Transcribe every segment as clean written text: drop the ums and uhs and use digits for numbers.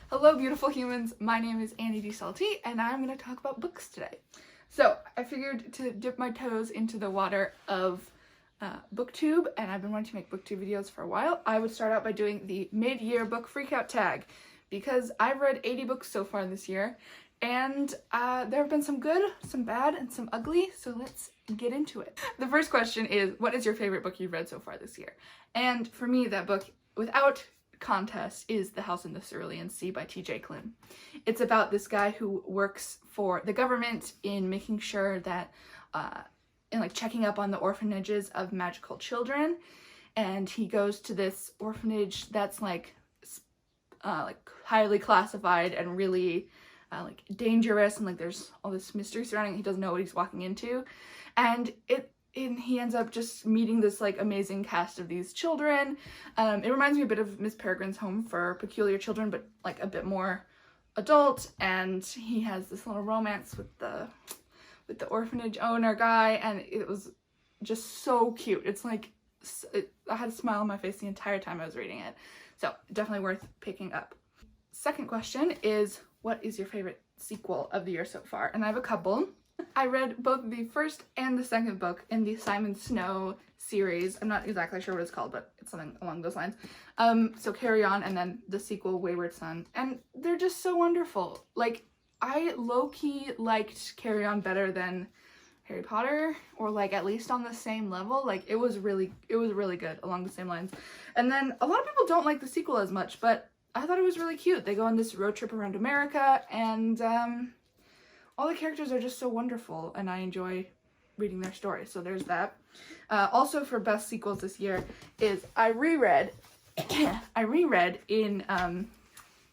Hello beautiful humans, my name is Annie D. Salty and I'm going to talk about books today. So I figured to dip my toes into the water of booktube, and I've been wanting to make booktube videos for a while. I would start out by doing the mid-year book freakout tag because I've read 80 books so far this year, and there have been some good, some bad, and some ugly, so let's get into it. The first question is, what is your favorite book you've read so far this year? And for me, that book, without contest, is The House in the Cerulean Sea by T.J. Klune. It's about this guy who works for the government in making sure that in like checking up on the orphanages of magical children, and he goes to this orphanage that's like highly classified and really like dangerous, and like there's all this mystery surrounding it. He doesn't know what he's walking into, and he ends up just meeting this like amazing cast of these children. It reminds me a bit of Miss Peregrine's Home for Peculiar Children, but like a bit more adult, and he has this little romance with the orphanage owner guy, and it was just so cute. It's like, I had a smile on my face the entire time I was reading it, so definitely worth picking up. Second question is, what is your favorite sequel of the year so far? And I have a couple. I read both the first and the second book in the Simon Snow series. I'm not exactly sure what it's called, but it's something along those lines. So Carry On, and then the sequel, Wayward Son, and they're just so wonderful. Like, I low-key liked Carry On better than Harry Potter, or like at least on the same level. Like it was really good along the same lines. And then a lot of people don't like the sequel as much, but I thought it was really cute. They go on this road trip around America, and all the characters are just so wonderful, and I enjoy reading their stories. So there's that. Also for best sequels this year is I reread in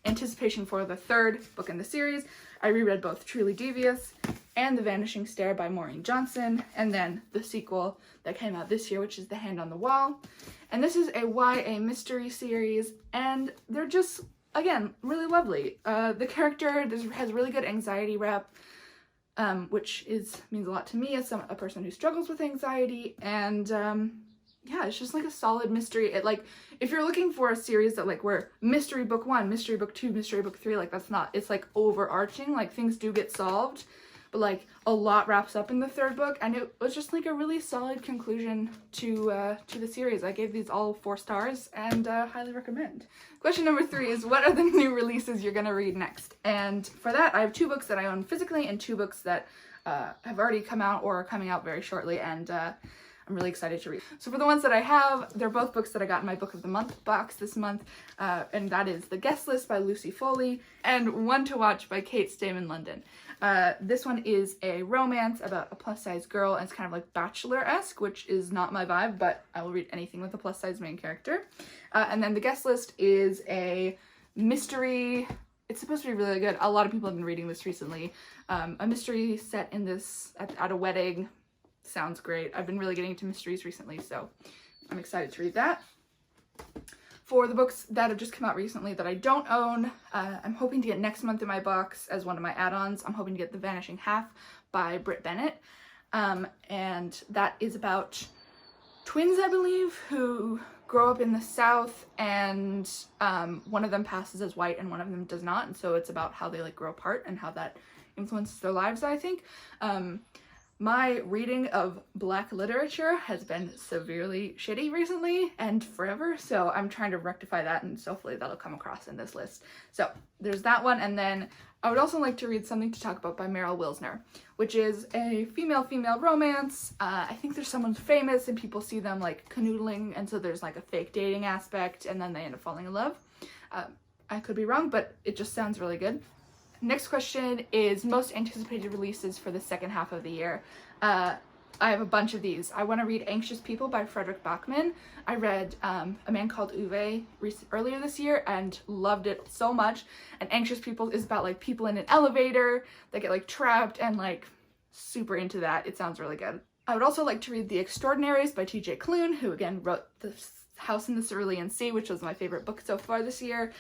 anticipation for the third book in the series. I reread both Truly Devious and The Vanishing Stair by Maureen Johnson, and then the sequel that came out this year, which is The Hand on the Wall. And this is a YA mystery series, and they're just, again, really lovely. The character has really good anxiety rep, which means a lot to me as a person who struggles with anxiety, and yeah, it's just like a solid mystery. It like, if you're looking for a series that like where mystery book 1, mystery book 2, mystery book 3, like that's not, it's like overarching, like things do get solved, but like a lot wraps up in the third book, and it was just like a really solid conclusion to the series. I gave these all 4 stars and highly recommend. Question number 3 is, what are the new releases you're gonna read next? And for that, I have 2 books that I own physically and 2 books that have already come out or are coming out very shortly, and I'm really excited to read. So for the ones that I have, they're both books that I got in my Book of the Month box this month, and that is The Guest List by Lucy Foley and One to Watch by Kate Stayman London. This one is a romance about a plus-size girl, and it's kind of like Bachelor-esque, which is not my vibe, but I will read anything with a plus-size main character. And then The Guest List is a mystery. It's supposed to be really good. A lot of people have been reading this recently. A mystery set in this at a wedding. Sounds great. I've been really getting into mysteries recently, so I'm excited to read that. For the books that have just come out recently that I don't own, I'm hoping to get next month in my box as one of my add-ons. I'm hoping to get The Vanishing Half by Britt Bennett, and that is about twins, I believe, who grow up in the South, and one of them passes as white and one of them does not, and so it's about how they like grow apart and how that influences their lives, I think. My reading of Black literature has been severely shitty recently and forever, so I'm trying to rectify that, and so hopefully that'll come across in this list. So there's that one, and then I would also like to read Something to Talk About by Meryl Wilsner, which is a female-female romance. I think there's someone famous and people see them like canoodling, and so there's like a fake dating aspect, and then they end up falling in love. I could be wrong, but it just sounds really good. Next question is most anticipated releases for the second half of the year. I have a bunch of these. I want to read Anxious People by Frederick Bachman. I read A Man Called Uwe earlier this year and loved it so much. And Anxious People is about like people in an elevator that get like trapped, and like super into that. It sounds really good. I would also like to read The Extraordinaries by T.J. Klune, who again wrote The House in the Cerulean Sea, which was my favorite book so far this year.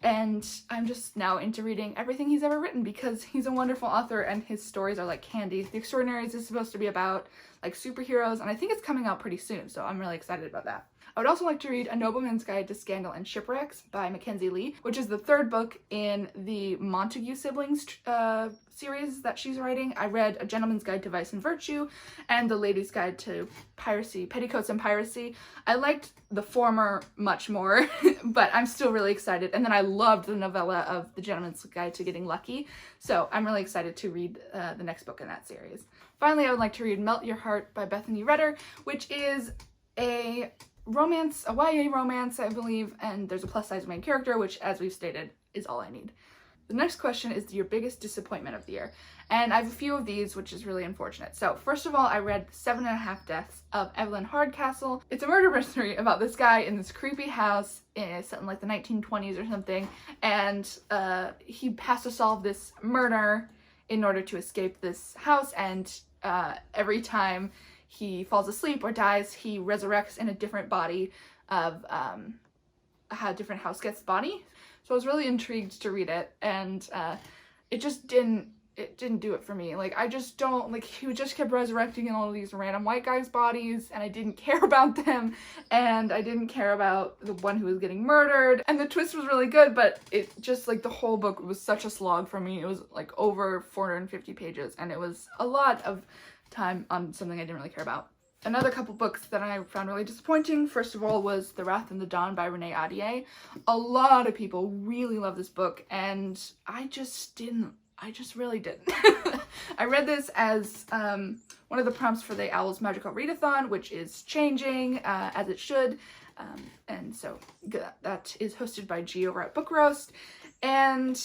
And I'm just now into reading everything he's ever written because he's a wonderful author and his stories are like candy. The Extraordinaries is supposed to be about like superheroes, and I think it's coming out pretty soon, so I'm really excited about that. I would also like to read A Nobleman's Guide to Scandal and Shipwrecks by Mackenzie Lee, which is the third book in the Montague siblings series that she's writing. I read A Gentleman's Guide to Vice and Virtue and The Lady's Guide to Piracy, Petticoats and Piracy. I liked the former much more, but I'm still really excited. And then I loved the novella of The Gentleman's Guide to Getting Lucky, so I'm really excited to read the next book in that series. Finally, I would like to read Melt Your Heart by Bethany Redder, which is a romance, a YA romance, I believe, and there's a plus-size main character, which, as we've stated, is all I need. The next question is your biggest disappointment of the year, and I have a few of these, which is really unfortunate. So, first of all, I read 7.5 Deaths of Evelyn Hardcastle. It's a murder mystery about this guy in this creepy house, set in like the 1920s or something, and he has to solve this murder in order to escape this house, and every time he falls asleep or dies, he resurrects in a different body of how a different house gets body. So I was really intrigued to read it, and it just didn't do it for me. Like, I just don't, like, he just kept resurrecting in all of these random white guys' bodies, and I didn't care about them, and I didn't care about the one who was getting murdered, and the twist was really good, but it just, like, the whole book was such a slog for me. It was, like, over 450 pages, and it was a lot of time on something I didn't really care about. Another couple books that I found really disappointing, first of all, was The Wrath and the Dawn by Renee Ahdieh. A lot of people really love this book, and I just really didn't. I read this as one of the prompts for the Owl's Magical Readathon, which is changing, as it should, and so that is hosted by G over at Book Roast, and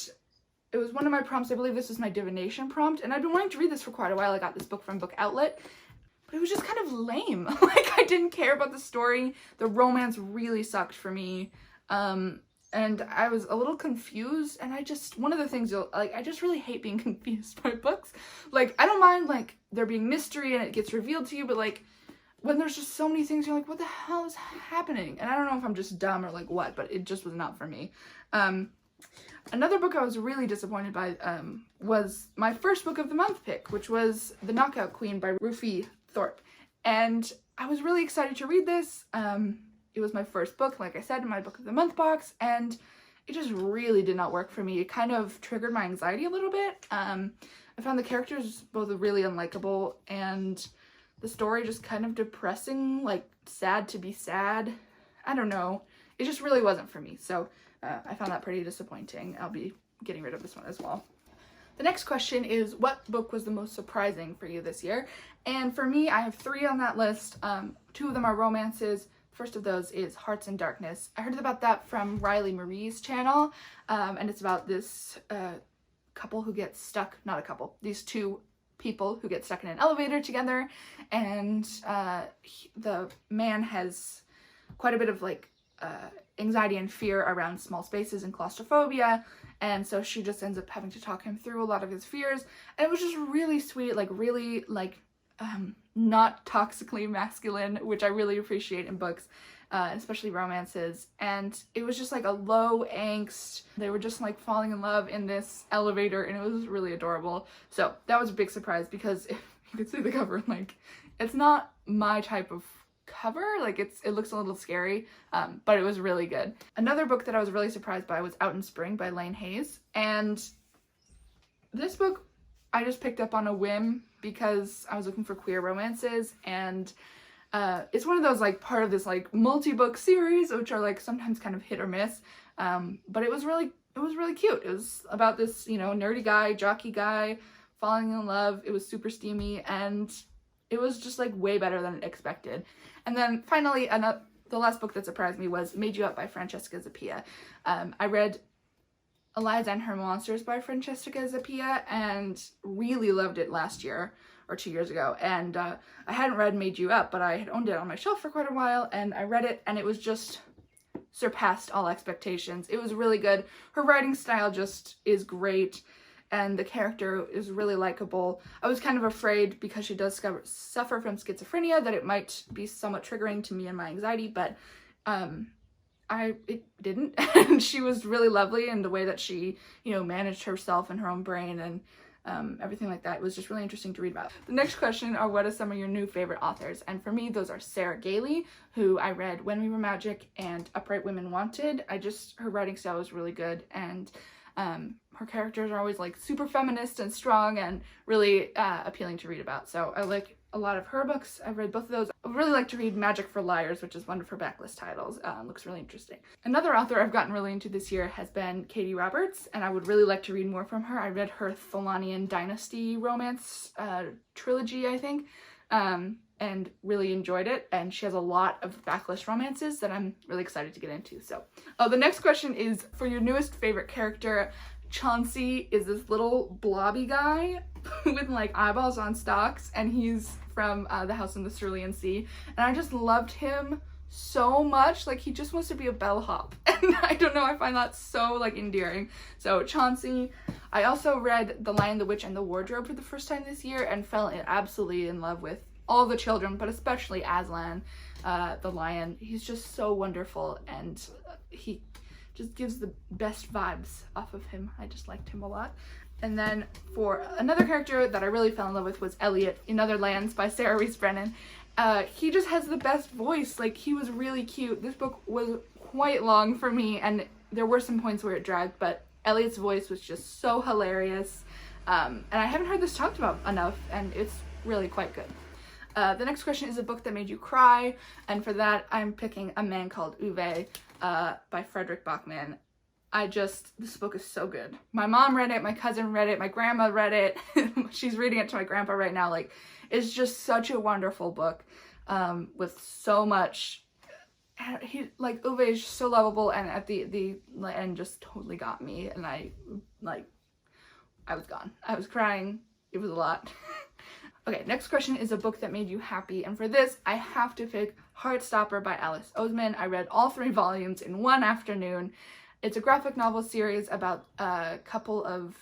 it was one of my prompts. I believe this was my divination prompt, and I've been wanting to read this for quite a while. I got this book from Book Outlet, but it was just kind of lame. Like, I didn't care about the story. The romance really sucked for me. And I was a little confused, and one of the things, I just really hate being confused by books. Like, I don't mind, like, there being mystery and it gets revealed to you, but, like, when there's just so many things, you're like, what the hell is happening? And I don't know if I'm just dumb or, like, what, but it just was not for me. Another book I was really disappointed by was my first book of the month pick, which was The Knockout Queen by Rufi Thorpe. And I was really excited to read this. It was my first book, like I said, in my book of the month box, and it just really did not work for me. It kind of triggered my anxiety a little bit. I found the characters both really unlikable, and the story just kind of depressing, like sad to be sad. I don't know. It just really wasn't for me. So I found that pretty disappointing. I'll be getting rid of this one as well. The next question is, what book was the most surprising for you this year? And for me, I have 3 on that list. 2 of them are romances. First of those is Hearts in Darkness. I heard about that from Riley Marie's channel, and it's about this couple who gets stuck, not a couple, these 2 people who get stuck in an elevator together, and the man has quite a bit of, like, anxiety and fear around small spaces and claustrophobia, and so she just ends up having to talk him through a lot of his fears, and it was just really sweet, like, really, like, not toxically masculine, which I really appreciate in books, especially romances, and it was just, like, a low angst. They were just, like, falling in love in this elevator, and it was really adorable. So that was a big surprise, because if you could see the cover, like, it's not my type of cover, like, it looks a little scary, but it was really good. Another book that I was really surprised by was Out in Spring by Lane Hayes, and this book I just picked up on a whim because I was looking for queer romances, and it's one of those, like, part of this, like, multi-book series, which are, like, sometimes kind of hit or miss, but it was really cute. It was about this, you know, nerdy guy, jockey guy, falling in love. It was super steamy, and it was just, like, way better than expected. And then finally, the last book that surprised me was Made You Up by Francesca Zappia. I read Eliza and Her Monsters by Francesca Zappia and really loved it last year or 2 years ago. And I hadn't read Made You Up, but I had owned it on my shelf for quite a while, and I read it, and it was just surpassed all expectations. It was really good. Her writing style just is great, and the character is really likable. I was kind of afraid, because she does suffer from schizophrenia, that it might be somewhat triggering to me and my anxiety, but it didn't. And she was really lovely in the way that she, you know, managed herself and her own brain, and everything like that. It was just really interesting to read about. The next question are, what are some of your new favorite authors? And for me, those are Sarah Gailey, who I read When We Were Magic and Upright Women Wanted. Her writing style was really good, and her characters are always like super feminist and strong and really appealing to read about. So I like a lot of her books. I've read both of those. I would really like to read Magic for Liars, which is one of her backlist titles. Looks really interesting. Another author I've gotten really into this year has been Katie Roberts, and I would really like to read more from her. I read her Thelonian Dynasty romance trilogy, I think, and really enjoyed it. And she has a lot of backlist romances that I'm really excited to get into. So, the next question is, for your newest favorite character. Chauncey is this little blobby guy with like eyeballs on stalks, and he's from The House in the Cerulean Sea, and I just loved him so much. Like, he just wants to be a bellhop, and I don't know, I find that so like endearing. So Chauncey. I also read The Lion, the Witch, and the Wardrobe for the first time this year and fell absolutely in love with all the children, but especially Aslan, the lion. He's just so wonderful, and he just gives the best vibes off of him. I just liked him a lot. And then for another character that I really fell in love with was Elliot in Other Lands by Sarah Reese Brennan. He just has the best voice. Like, he was really cute. This book was quite long for me, and there were some points where it dragged, but Elliot's voice was just so hilarious. And I haven't heard this talked about enough, and it's really quite good. The next question is a book that made you cry, and for that I'm picking A Man Called Uwe by Frederick Bachman. This book is so good. My mom read it, my cousin read it, my grandma read it. She's reading it to my grandpa right now. Like, it's just such a wonderful book with so much. Uwe is so lovable, and at the end just totally got me, and I was gone. I was crying. It was a lot. Okay, next question is a book that made you happy, and for this, I have to pick Heartstopper by Alice Oseman. I read all 3 volumes in one afternoon. It's a graphic novel series about a couple of,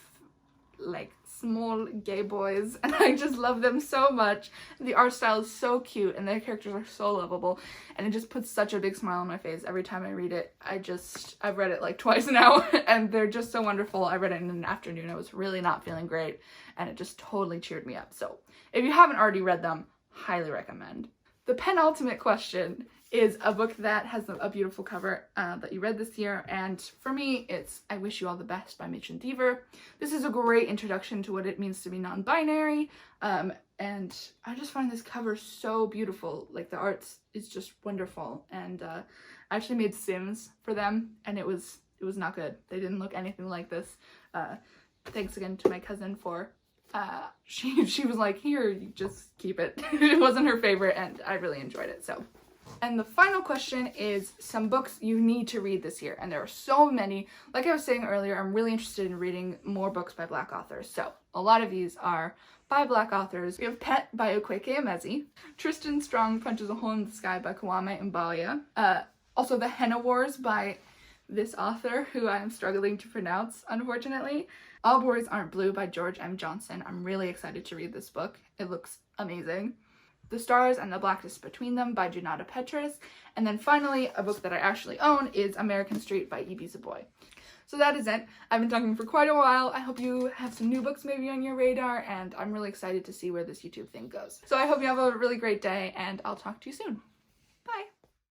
like, small gay boys, and I just love them so much. The art style is so cute, and their characters are so lovable, and it just puts such a big smile on my face every time I read it. I've read it like twice now, and they're just so wonderful. I read it in an afternoon. I was really not feeling great, and it just totally cheered me up. So if you haven't already read them, highly recommend. The penultimate question is a book that has a beautiful cover that you read this year, and for me it's I Wish You All the Best by Machen Deaver. This is a great introduction to what it means to be non-binary, and I just find this cover so beautiful. Like, the art is just wonderful, and I actually made Sims for them, and it was not good. They didn't look anything like this. Thanks again to my cousin for she was like, here, you just keep it. It wasn't her favorite, and I really enjoyed it. So, and the final question is some books you need to read this year, and there are so many. Like I was saying earlier, I'm really interested in reading more books by Black authors. So a lot of these are by Black authors. We have Pet by Okweke Emezi, Tristan Strong Punches a Hole in the Sky by Kwame Mbalia, also The Henna Wars by this author who I'm struggling to pronounce, unfortunately. All Boys Aren't Blue by George M. Johnson. I'm really excited to read this book. It looks amazing. The Stars and the Blackness Between Them by Junauda Petrus. And then finally, a book that I actually own is American Street by E.B. Savoy. So that is it. I've been talking for quite a while. I hope you have some new books maybe on your radar, and I'm really excited to see where this YouTube thing goes. So I hope you have a really great day, and I'll talk to you soon.